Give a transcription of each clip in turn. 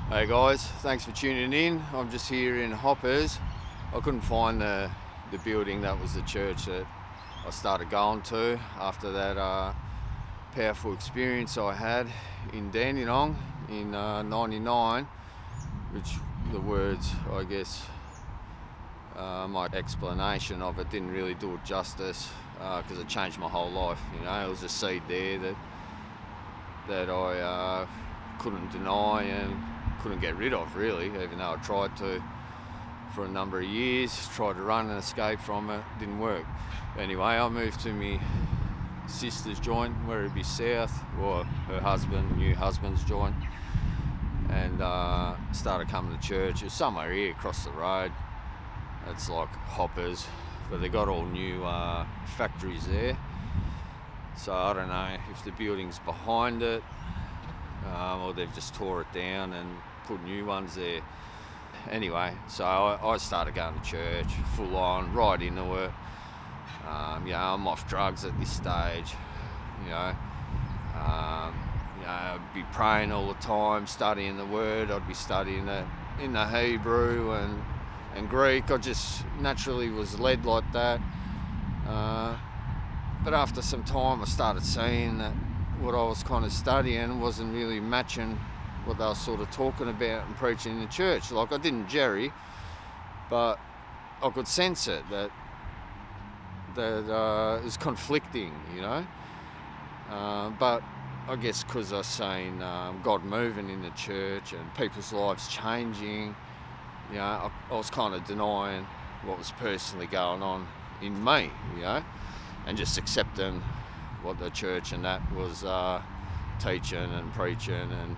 Hey guys, thanks for tuning in. I'm just here in Hoppers. I couldn't find the building that was the church that I started going to after that powerful experience I had in Dandenong in '99, which the words, I guess, my explanation of it didn't really do it justice because it changed my whole life. It was a seed there that I couldn't deny and couldn't get rid of, really, even though I tried to for a number of years, tried to run and escape from it, didn't work. Anyway, I moved to my sister's joint, Werribee South, or her new husband's joint, and started coming to church. It was somewhere here across the road. It's like Hoppers, but they got all new factories there. So I don't know if the building's behind it, or they've just tore it down and put new ones there. Anyway, so I started going to church full on, right into it. I'm off drugs at this stage. I'd be praying all the time, studying the Word. I'd be studying it in the Hebrew and Greek. I just naturally was led like that. But after some time, I started seeing that what I was kind of studying wasn't really matching what they were sort of talking about and preaching in the church. Like, I didn't jerry, but I could sense it, that it was conflicting, But I guess because I was seeing God moving in the church and people's lives changing, I was kind of denying what was personally going on in me, and just accepting what the church and that was teaching and preaching. And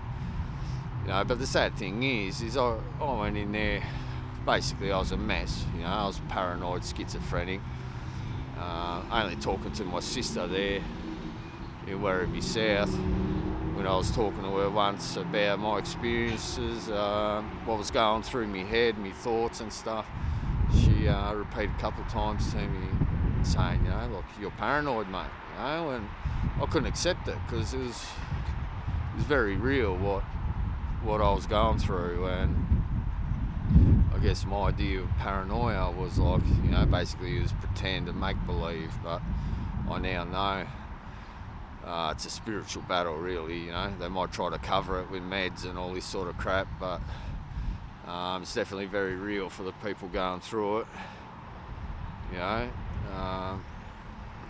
but the sad thing is I went in there, basically I was a mess. I was paranoid, schizophrenic, only talking to my sister there in Werribee South. When I was talking to her once about my experiences, what was going through my head, my thoughts and stuff, she repeated a couple of times to me saying, look, you're paranoid, mate, and I couldn't accept it because it was very real what I was going through. And I guess my idea of paranoia was like, basically it was pretend and make believe, but I now know it's a spiritual battle, really. They might try to cover it with meds and all this sort of crap, but it's definitely very real for the people going through it.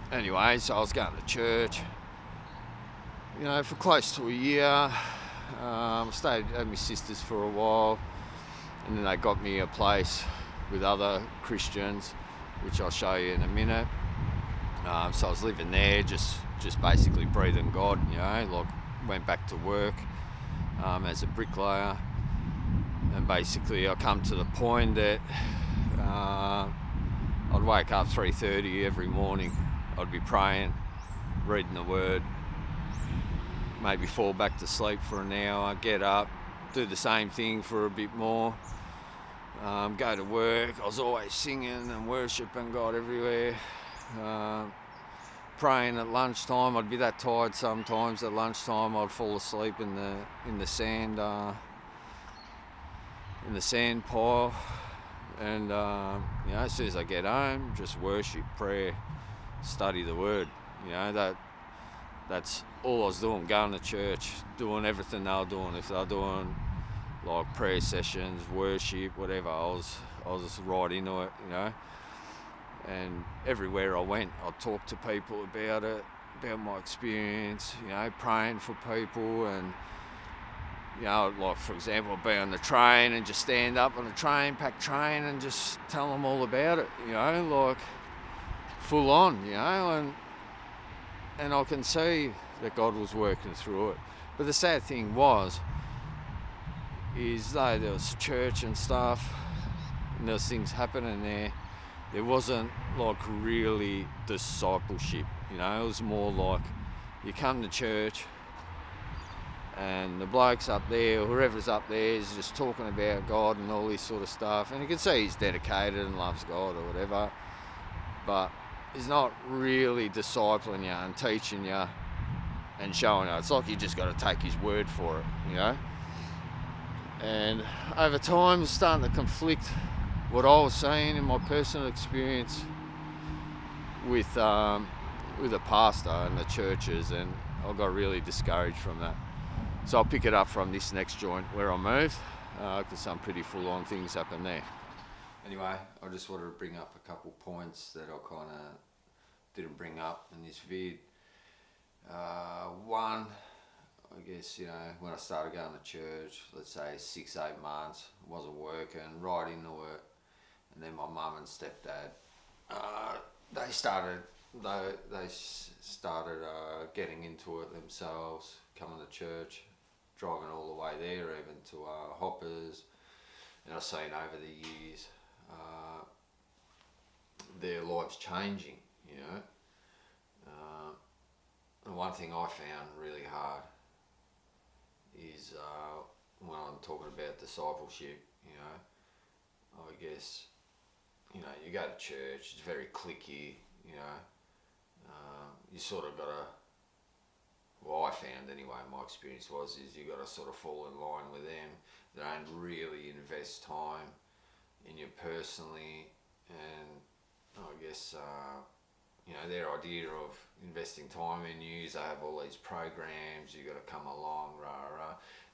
Anyway, so I was going to church, for close to a year. Stayed at my sister's for a while, and then they got me a place with other Christians, which I'll show you in a minute. So I was living there, just basically breathing God, went back to work as a bricklayer, and basically I come to the point that I'd wake up 3:30 every morning. I'd be praying, reading the Word, maybe fall back to sleep for an hour, get up, do the same thing for a bit more, go to work. I was always singing and worshipping God everywhere, praying at lunchtime. I'd be that tired sometimes at lunchtime I'd fall asleep in the sand pile. And as soon as I get home, just worship, prayer, study the Word. That's all I was doing, going to church, doing everything they were doing. If they were doing like prayer sessions, worship, whatever, I was right into it, And everywhere I went, I'd talk to people about it, about my experience, praying for people. And, like, for example, I'd be on the train and just stand up on the train, packed train, and just tell them all about it, like full on, and I can see that God was working through it. But the sad thing is though there was church and stuff, and there was things happening there wasn't like really discipleship. It was more like you come to church and the bloke's up there, or whoever's up there, is just talking about God and all this sort of stuff, and you can see he's dedicated and loves God or whatever, but he's not really discipling you and teaching you and showing you. It's like you just got to take his word for it, And over time, it's starting to conflict what I was saying in my personal experience with the pastor and the churches, and I got really discouraged from that. So I'll pick it up from this next joint where I moved, because some pretty full-on things happen there. Anyway, I just wanted to bring up a couple points that I kind of didn't bring up in this vid. One, I guess, when I started going to church, let's say 6-8 months, wasn't working, right into it, and then my mum and stepdad, they started getting into it themselves, coming to church, driving all the way there, even to Hoppers, and I've seen over the years their lives changing, and one thing I found really hard is when I'm talking about discipleship, I guess, you go to church, it's very cliquey, you sort of got to, well, I found anyway, my experience is you got to sort of fall in line with them. They don't really invest time in you personally, and I guess, their idea of investing time in you is they have all these programs, you got to come along,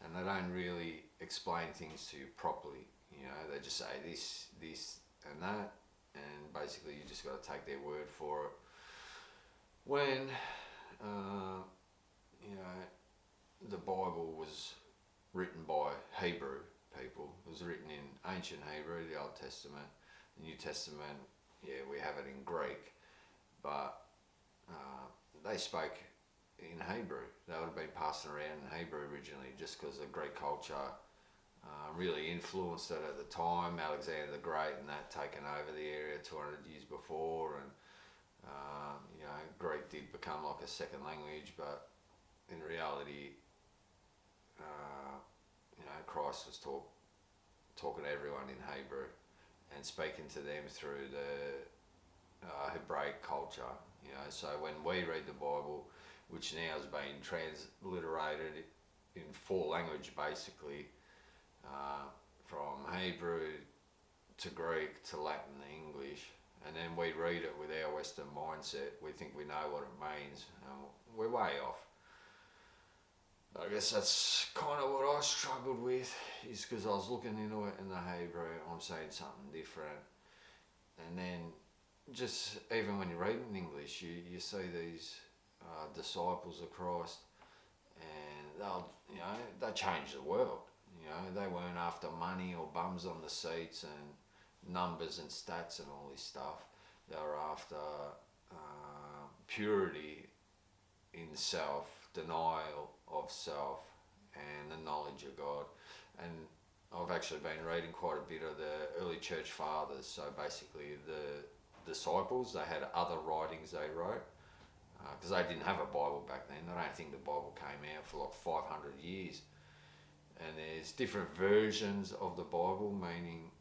and they don't really explain things to you properly. They just say this, and that, and basically you just got to take their word for it. When, the Bible was written by Hebrew people, it was written in ancient Hebrew, the Old Testament. The New Testament, we have it in Greek, but they spoke in Hebrew. They would have been passing around in Hebrew originally, just because the Greek culture really influenced it at the time. Alexander the Great and that taken over the area 200 years before, and Greek did become like a second language, but in reality, Christ was talking to everyone in Hebrew and speaking to them through the Hebraic culture. So when we read the Bible, which now has been transliterated in 4 languages basically, from Hebrew to Greek to Latin to English, and then we read it with our Western mindset, we think we know what it means, and we're way off. I guess that's kind of what I struggled with, is because I was looking into it in the Hebrew, I'm saying something different, and then just even when you read it in English, you see these disciples of Christ, and they changed the world. They weren't after money or bums on the seats and numbers and stats and all this stuff. They were after purity in self, denial of self, and the knowledge of God. And I've actually been reading quite a bit of the early church fathers. So basically the disciples, they had other writings they wrote, because they didn't have a Bible back then. I don't think the Bible came out for like 500 years. And there's different versions of the Bible, meaning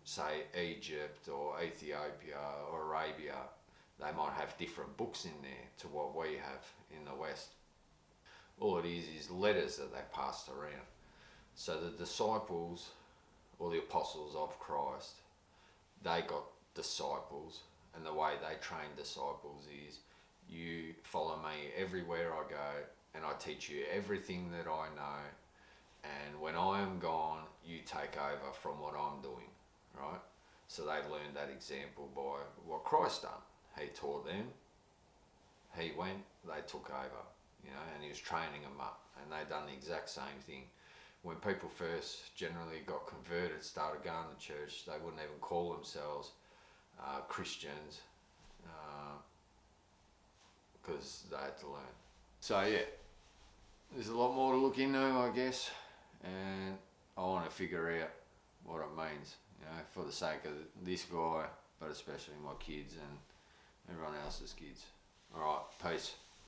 say Egypt or Ethiopia or Arabia, they might have different books in there to what we have in the West. All it is letters that they passed around. So the disciples, or the apostles of Christ, they got disciples, and the way they train disciples is, you follow me everywhere I go, and I teach you everything that I know, and when I am gone, you take over from what I'm doing, right? So they learned that example by what Christ done. He taught them, he went, they took over, and he was training them up, and they done the exact same thing. When people first generally got converted, started going to church, they wouldn't even call themselves Christians, because they had to learn. So there's a lot more to look into, I guess, and I want to figure out what it means, for the sake of this guy, but especially my kids and everyone else's kids. Alright, peace.